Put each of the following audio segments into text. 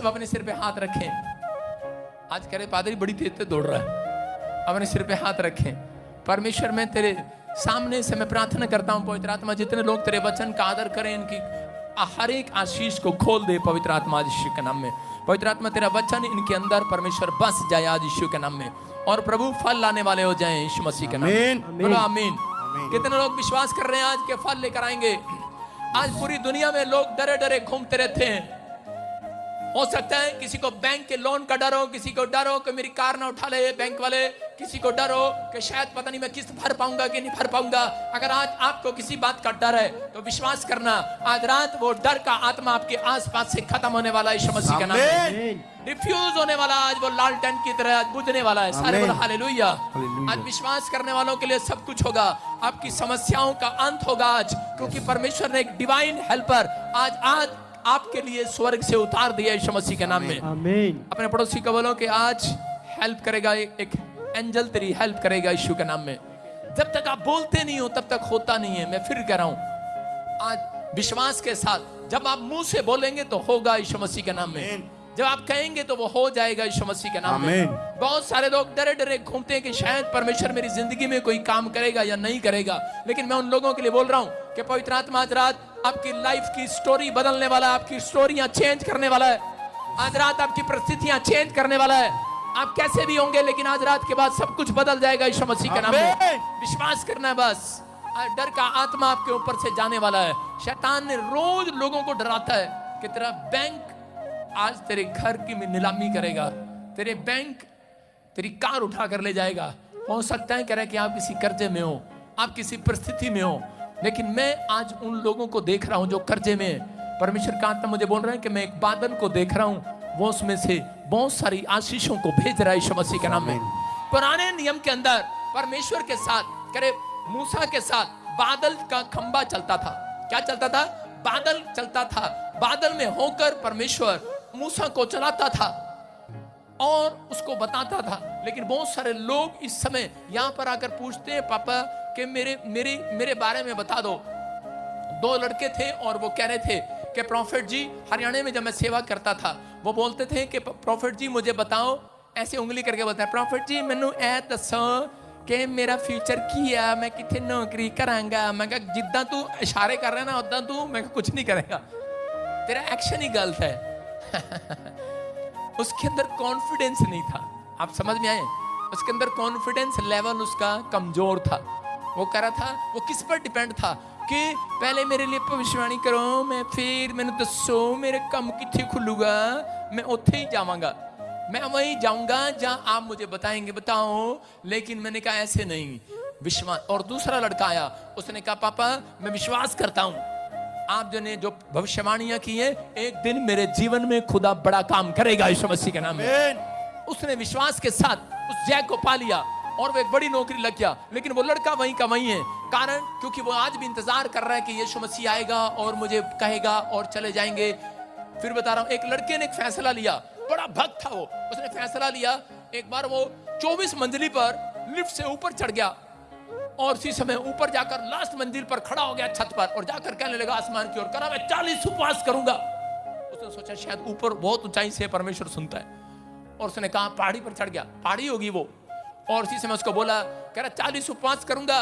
अपने सिर पे हाथ रखें। आज कह रहे पादरी बड़ी तेज से दौड़ रहा है, अपने सिर पे हाथ रखें। परमेश्वर मैं तेरे सामने से मैं प्रार्थना करता हूं पवित्र आत्मा, जितने लोग तेरे वचन का आदर करें इनकी हर एक आशीष को खोल दे पवित्र आत्मा आज यीशु के नाम में। पवित्र आत्मा तेरा वचन इनके अंदर परमेश्वर बस जाए आज यीशु के नाम में, और प्रभु फल लाने वाले हो जाएं यीशु मसीह के नाम में। बोलो आमीन। कितने लोग विश्वास कर रहे हैं आज के फल लेकर आएंगे? आज पूरी दुनिया में लोग डरे डरे घूमते रहते हैं। हो सकता है किसी को बैंक के लोन का डर हो, किसी को डर हो कि मेरी कार ना उठा ले बैंक वाले, किसी को डर हो कि शायद पता नहीं मैं किस्त भर पाऊंगा कि नहीं भर पाऊंगा। अगर आज आपको किसी बात का डर है तो विश्वास करना, आज रात वो डर का आत्मा आपके आसपास से खत्म होने वाला है यीशु मसीह के नाम में। रिफ्यूज होने वाला, आज वो लालटेन की तरह बुझने वाला है। सारे बोलो हालेलुया। आज विश्वास करने वालों के लिए सब कुछ होगा, आपकी समस्याओं का अंत होगा आज, क्योंकि परमेश्वर ने एक डिवाइन हेल्पर आज आपके लिए स्वर्ग से उतार दिया यीशु मसीह के नाम में। आमीन। अपने पड़ोसी को बोलो कि आज हेल्प करेगा, एक एंजल तेरी हेल्प करेगा यीशु के नाम में। जब तक आप बोलते नहीं हो तब तक होता नहीं है। मैं फिर कह रहा हूं, आज विश्वास के साथ जब आप मुंह से बोलेंगे तो होगा यीशु मसीह के नाम में, जब आप कहेंगे तो वो हो जाएगा यीशु मसीह के नाम में। बहुत सारे लोग डरे डरे घूमते हैं कि शायद परमेश्वर मेरी जिंदगी में कोई काम करेगा या नहीं करेगा, लेकिन मैं उन लोगों के लिए बोल रहा हूं कि पवित्र आत्मा आज रात आपकी लाइफ की स्टोरी बदलने वाला है, आपकी स्टोरियां चेंज करने वाला है। आज रात आपकी परिस्थितियां चेंज करने वाला है। आप कैसे भी होंगे लेकिन आज रात के बाद सब कुछ बदल जाएगा यीशु मसीह के नाम में। विश्वास करना है बस। आज डर का आत्मा आपके ऊपर से जाने वाला है। शैतान ने रोज लोगों को डराता है कि तेरा बैंक आज तेरे घर की नीलामी करेगा, तेरे बैंक तेरी कार उठा कर ले जाएगा। हो सकता है कह रहा है कि आप किसी कर्जे में हो, आप किसी परिस्थिति में हो, लेकिन मैं आज उन लोगों को देख रहा हूं जो कर्जे में है। परमेश्वर का आत्मा मुझे बोल रहा है कि मैं एक बादल को देख रहा हूं, वो उसमें से बहुत सारी आशीषों को भेज रहा है यीशु मसीह के नाम में। पुराने नियम के अंदर परमेश्वर के साथ करे मूसा के साथ बादल का खंबा चलता था। क्या चलता था? बादल चलता था। बादल में होकर परमेश्वर मूसा को चलाता था और उसको बताता था। लेकिन बहुत सारे लोग इस समय यहां पर आकर पूछते हैं, पापा कि मेरे बारे में बता दो। दो लड़के थे और वो कह रहे थे कि प्रॉफिट जी, हरियाणा में जब मैं सेवा करता था वो बोलते थे कि प्रॉफिट जी मुझे बताओ, ऐसे उंगली करके बोलते हैं, प्रॉफिट जी मैनू ऐ दसो कि मेरा फ्यूचर की है, मैं कितने नौकरी करांगा। मैं कहा जिद्दां तू इशारे कर रहा है ना उद्दां तू, मैं कुछ नहीं करेगा, तेरा एक्शन ही गलत है। उसके अंदर कॉन्फिडेंस नहीं था। आप समझ में आए? उसके अंदर कॉन्फिडेंस लेवल उसका कमजोर था। वो कह रहा था, वो किस पर डिपेंड था कि पहले मेरे लिए भविष्यवाणी करो, मैं फिर मैंने दसो मेरे कम किथे खुलूगा, मैं उत्थे ही जावांगा, मैं वहीं जाऊंगा जहां आप मुझे बताएंगे, बताओ। लेकिन मैंने कहा ऐसे नहीं, विश्वास। और दूसरा लड़का आया, उसने कहा पापा मैं विश्वास करता हूं आप जो ने जो भविष्यवाणियां की है, एक दिन मेरे जीवन में खुदा बड़ा काम करेगा यीशु मसीह के नाम में। उसने विश्वास के साथ उस जय को पा लिया और वो एक बड़ी नौकरी लग गया। लेकिन वो लड़का वहीं का वहीं है, कारण क्योंकि वो आज भी इंतजार कर रहा है कि यीशु मसीह आएगा और मुझे कहेगा और चले जाएंगे। फिर बता रहा हूं, एक लड़के ने एक फैसला लिया, बड़ा भक्त था वो, उसने फैसला लिया। एक बार वो 24 मंजिली पर लिफ्ट से ऊपर चढ़ गया और उसी समय ऊपर जाकर लास्ट मंजिल पर खड़ा हो गया छत पर और जाकर कहने लगा आसमान की ओर, करा मैं 40 उपवास करूंगा। उसने सोचा शायद ऊपर बहुत ऊंचाई से परमेश्वर सुनता है, और उसने कहा पहाड़ी पर चढ़ गया, पहाड़ी होगी वो, और उसी समय उसको बोला, कह रहा 40 उपवास करूंगा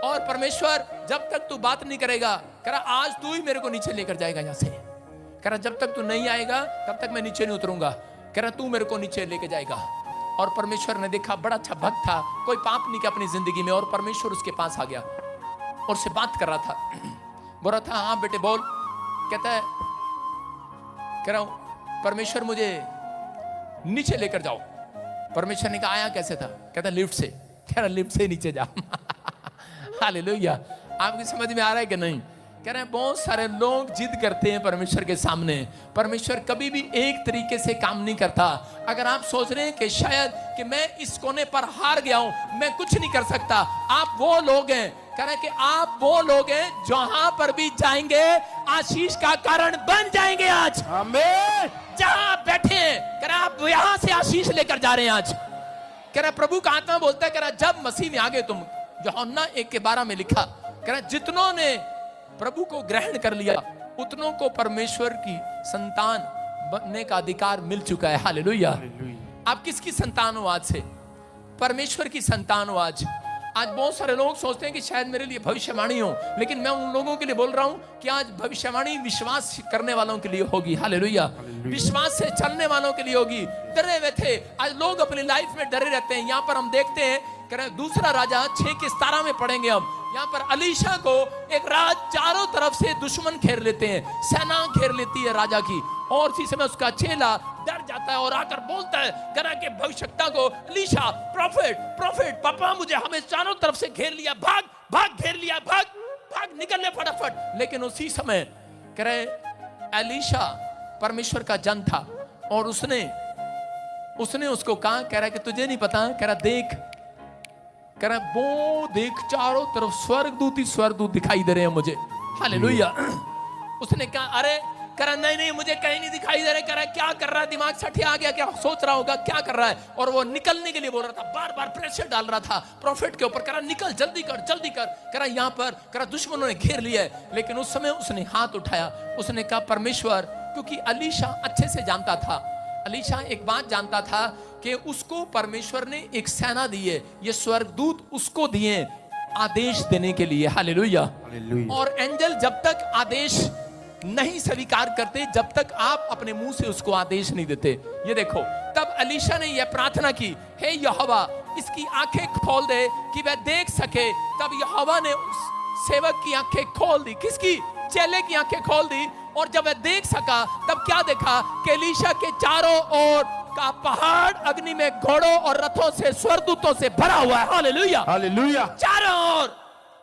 और परमेश्वर जब तक तू बात नहीं करेगा, कह रहा आज तू ही मेरे को नीचे लेकर जाएगा यहां से, कह रहा जब तक तू नहीं आएगा तब तक मैं नीचे नहीं उतरूंगा, कह रहा तू मेरे को नीचे लेके जाएगा। और परमेश्वर ने देखा बड़ा अच्छा भक्त था, कोई पाप नहीं किया अपनी जिंदगी में, और परमेश्वर उसके पास आ गया और उससे बात कर रहा था। बोल रहा था हाँ बेटे बोल। कहता है, कह रहा हूं परमेश्वर मुझे नीचे लेकर जाओ। परमेश्वर ने कहा आया कैसे था? कहता लिफ्ट से। कह रहा लिफ्ट से नीचे जा। हालेलुया। आपकी समझ में आ रहा है कि नहीं? कह रहे हैं बहुत सारे लोग जिद करते हैं परमेश्वर के सामने। परमेश्वर कभी भी एक तरीके से काम नहीं करता। अगर आप सोच रहे हैं कि शायद कि मैं इस कोने पर हार गया हूं, मैं कुछ नहीं कर सकता, आप वो लोग हैं, कह रहे हैं कि आप वो लोग हैं जहां पर भी जाएंगे आशीष का कारण बन जाएंगे। आज आमीन। जहां आप बैठे हैं, कह रहे आप यहां से आशीष लेकर जा रहे हैं आज। कह रहे प्रभु का आत्मा बोलता है, कह रहा जब मसीह में आगे तुम, यूहन्ना 1:12 में लिखा, कह रहा जितनों ने प्रभु को ग्रहण कर लिया उतनों को परमेश्वर की संतान बनने का अधिकार मिल चुका है। हालेलुया। आप किसकी संतान हो आज से? परमेश्वर की संतान हो आज। आज बहुत सारे लोग सोचते हैं कि शायद मेरे लिए भविष्यवाणी हो, लेकिन मैं उन लोगों के लिए बोल रहा हूं कि आज भविष्यवाणी विश्वास करने वालों के लिए होगी। हालेलुया। विश्वास से चलने वालों के लिए होगी। डरे हुए थे, आज लोग अपनी लाइफ में डरे रहते हैं। यहाँ पर हम देखते हैं, दूसरा राजा 6:17 में पढ़ेंगे हम। यहाँ पर अलीशा को एक रात चारों तरफ से दुश्मन घेर लेते हैं, सेना घेर लेती है राजा की, और इसी समय उसका चेला डर जाता है और आकर बोलता है, करा के भविष्यवक्ता को, अलीशा प्रोफेट पापा मुझे हमें चारों तरफ से घेर लिया, भाग घेर लिया, भाग निकल ले फटाफट। लेकिन उसी समय कह रहे अलीशा परमेश्वर का जन था और उसने उसको कहा, कह रहा कि तुझे नहीं पता, कह रहा देख, कह रहा वो देख चारों तरफ स्वर्गदूत ही स्वर्गदूत दिखाई दे रहे हैं मुझे। हालेलुया। उसने कहा अरे, कह रहा नहीं मुझे कहीं नहीं दिखाई दे रहे। कह रहा क्या कर रहा है, दिमाग सठिया आ गया, क्या सोच रहा होगा, क्या कर रहा है। और वो निकलने के लिए बोल रहा था, बार बार प्रेशर डाल रहा था प्रॉफिट के ऊपर। कह रहा निकल, जल्दी कर। कह रहा यहाँ पर, कह रहा दुश्मनों ने घेर लिया है। लेकिन उस समय उसने हाथ उठाया, उसने कहा परमेश्वर, क्योंकि अलीशा अच्छे से जानता था, अलीशा एक बात जानता था कि उसको परमेश्वर ने एक सेना दी है, ये स्वर्गदूत उसको दिए आदेश देने के लिए। हालेलुया। और एंजल जब तक आदेश नहीं स्वीकार करते, जब तक आप अपने मुंह से उसको आदेश नहीं देते। ये देखो, तब अलीशा ने यह प्रार्थना की, हे यहोवा इसकी आंखें खोल दे कि वह देख सके। तब यहोवा ने उस सेवक की आंखें खोल दी। किसकी? चेले की आंखें खोल दी। और जब वह देख सका, तब क्या देखा कि एलीशा के चारों ओर का पहाड़ अग्नि में घोड़ों और रथों से, स्वर्गदूतों से भरा हुआ है। Hallelujah, hallelujah. चारों ओर।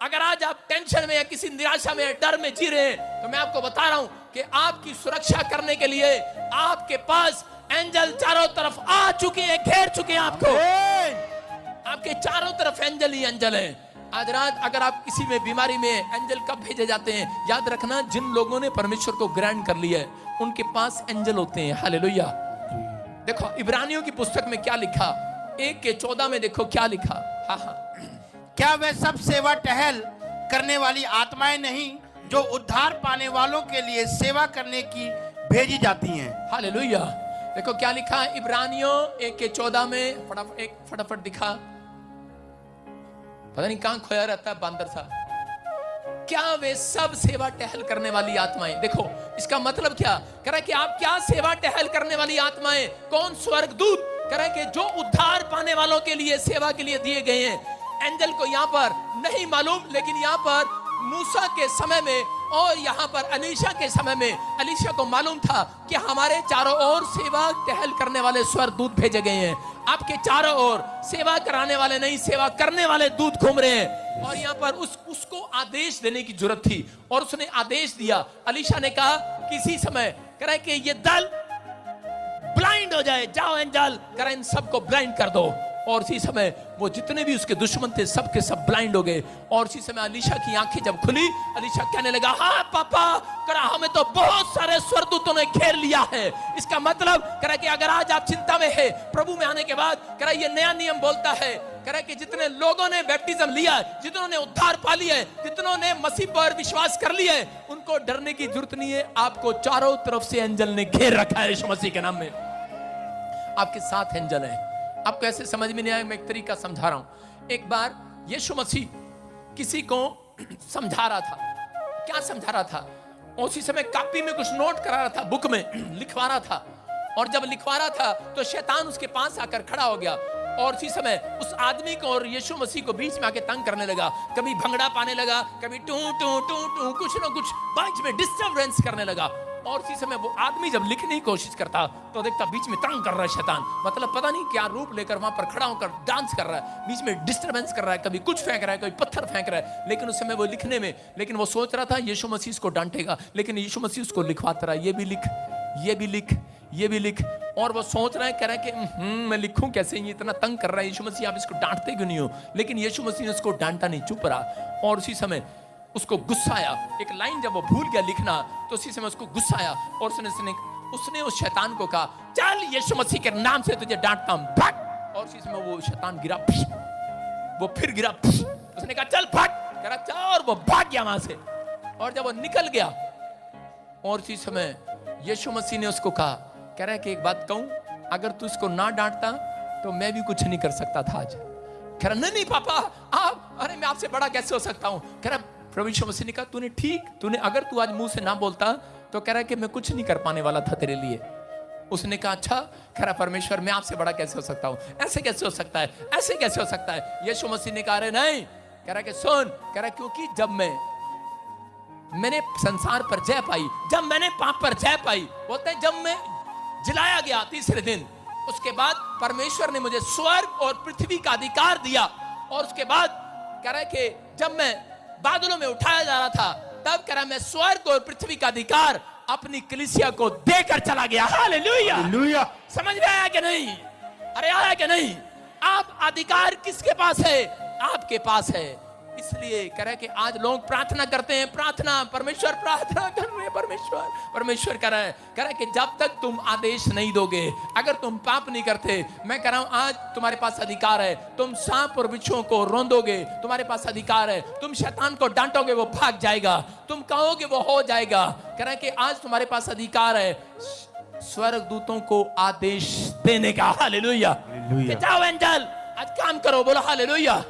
अगर आज आप टेंशन में या किसी निराशा में, डर में जी रहे हैं, तो मैं आपको बता रहा हूं कि आपकी सुरक्षा करने के लिए आपके पास एंजल चारों तरफ आ चुके हैं, घेर चुके हैं आपको। आपके चारों तरफ एंजल ही एंजल हैं। आज रात अगर आप किसी में बीमारी में, एंजल कब भेजे जाते हैं? याद रखना, जिन लोगों ने परमेश्वर को ग्रहण कर लिया है उनके पास एंजल होते हैं। हालेलुया। देखो इब्रानियों की पुस्तक में क्या लिखा, 1:14 में देखो क्या लिखा। हाँ, क्या वे सब सेवा टहल करने वाली आत्माएं नहीं जो उद्धार पाने वालों के लिए सेवा करने की भेजी जाती हैं? हालेलुया। देखो क्या लिखा है इब्रानियों 1:14 में, फटाफट दिखा, पता नहीं कहां खोया रहता है बांदर सा। क्या वे सब सेवा टहल करने वाली आत्माएं? देखो इसका मतलब क्या कह रहा है कि आप क्या सेवा टहल करने वाली आत्माएं? कौन? स्वर्गदूत। कह रहा है कि जो उद्धार पाने वालों के लिए, सेवा के लिए दिए गए हैं। एंजल को यहाँ पर नहीं मालूम, लेकिन यहाँ पर मूसा के समय में और यहाँ पर अलीशा के समय में अलीशा को मालूम था कि हमारे चारों ओर सेवा टहल करने वाले स्वर्गदूत भेजे गए हैं। आपके चारों ओर सेवा कराने वाले नहीं, सेवा करने वाले दूत घूम रहे हैं। और यहाँ पर उसको आदेश देने की जरूरत थी और उसने आदेश दिया। अलीशा ने कहा किसी समय कह रहा है कि ये दल ब्लाइंड हो जाए, जाओ एंजल, कह रहा इन सबको ब्लाइंड कर दो। और इसी समय वो जितने भी उसके दुश्मन थे सब के सब ब्लाइंड हो गए। और इसी समय अलीशा की आंखें जब खुली, अलीशा कहने लगा, हाँ पापा, करा हमें तो बहुत सारे स्वर्गदूतों ने घेर लिया है। इसका मतलब करा कि अगर आज आप चिंता में है, प्रभु में आने के बाद करा ये नया नियम बोलता है, करा कि जितने लोगों ने बैप्टिज्म लिया, जितनों ने उद्धार पा लिया है, जितनों ने मसीह पर विश्वास कर लिया है, उनको डरने की जरूरत नहीं है। आपको चारों तरफ से एंजल ने घेर रखा है। यीशु मसीह के नाम में आपके साथ एंजल है। आपको ऐसे समझ में नहीं आया, मैं एक तरीका समझा रहा हूं। एक बार यीशु मसीह किसी को समझा रहा था। क्या समझा रहा था? उसी समय कॉपी में कुछ नोट करा रहा था, बुक में लिखवा रहा था। और जब लिखवा रहा था तो शैतान उसके पास आकर खड़ा हो गया और उसी समय उस आदमी को और यीशु मसीह को बीच में आके तंग करने लगा। कभी भंगड़ा पाने लगा, कभी टू टू टू टू, कुछ ना कुछ बीच में डिस्टर्बेंस करने लगा। और इसी समय वो आदमी जब लिखने की कोशिश करता तो देखता बीच में तंग कर रहा है शैतान, मतलब पता नहीं क्या रूप लेकर वहां पर खड़ा होकर डांस कर रहा है, बीच में डिस्टर्बेंस कर रहा है, कभी कुछ फेंक रहा है, कभी पत्थर फेंक रहा है। लेकिन उस समय वो लिखने में, लेकिन वो सोच रहा था यीशु मसीह इसको डांटेगा, लेकिन यीशु मसीह उसको लिखवाता रहा, ये भी लिख, ये भी लिख, ये भी लिख। और वो सोच रहा है, कह रहा है कि मैं लिखूं कैसे, ये इतना तंग कर रहा है, यीशु मसीह आप इसको डांटते क्यों नहीं हो? लेकिन यीशु मसीह ने उसको डांटा नहीं, चुप रहा। और उसी समय उसको गुस्सा आया। एक लाइन जब वो भूल गया लिखना तो उसी समय उसको गुस्सा आया और उसने उस शैतान को कहा, चल यीशु मसीह के नाम से तुझे डांटता हूं, भाग। और उसी समय वो शैतान गिरा, वो फिर गिरा, उसने कहा चल भाग, कह रहा चल, और वो भाग गया वहां से। और जब वो निकल गया और उसी समय यीशु मसीह ने उसको कहा, कह रहा है कि एक बात कहूं, अगर तू इसको ना डांटता तो मैं भी कुछ नहीं कर सकता था आज। कह रहा नहीं पापा आप, अरे मैं आपसे बड़ा कैसे हो सकता हूं। कह रहा प्रभु यीशु मसीह ने कहा तूने अगर तू आज मुंह से ना बोलता तो कह रहा है कि मैं कुछ नहीं कर पाने वाला था तेरे लिए। उसने कहा अच्छा। कह रहा परमेश्वर मैं आपसे बड़ा कैसे हो सकता हूं, ऐसे कैसे हो सकता है, ऐसे कैसे हो सकता है। यीशु मसीह ने कहा अरे नहीं। कह रहा कि सुन, कह रहा क्योंकि जब मैंने संसार पर जय पाई, जब मैंने पाप पर जय पाई, बोलते हैं जब मैं जिलाया गया तीसरे दिन, उसके बाद परमेश्वर ने मुझे स्वर्ग और पृथ्वी का अधिकार दिया। और उसके बाद कह रहा है कि जब मैं बादलों में उठाया जा रहा था, तब कह रहा मैं स्वर्ग और पृथ्वी का अधिकार अपनी कलीसिया को देकर चला गया। Hallelujah, hallelujah. समझ में आया कि नहीं? अरे आया कि नहीं? आप अधिकार किसके पास है? आपके पास है। इसलिए कह रहा है कि आज लोग प्रार्थना करते हैं, प्रार्थना परमेश्वर प्रार्थना कर रहे हैं, परमेश्वर कह रहा है कि जब तक तुम आदेश नहीं दोगे, अगर तुम पाप नहीं करते, मैं कह रहा हूं आज तुम्हारे पास अधिकार है। तुम सांप और बिच्छुओं को रौंदोगे, तुम्हारे पास अधिकार है। तुम शैतान को डांटोगे वो भाग जाएगा, तुम कहोगे वो हो जाएगा। कह रहा है कि आज तुम्हारे पास अधिकार है स्वर्गदूतों को आदेश देने का। हालेलुया। जाओ एंजल आज काम करो, बोलो हालेलुया।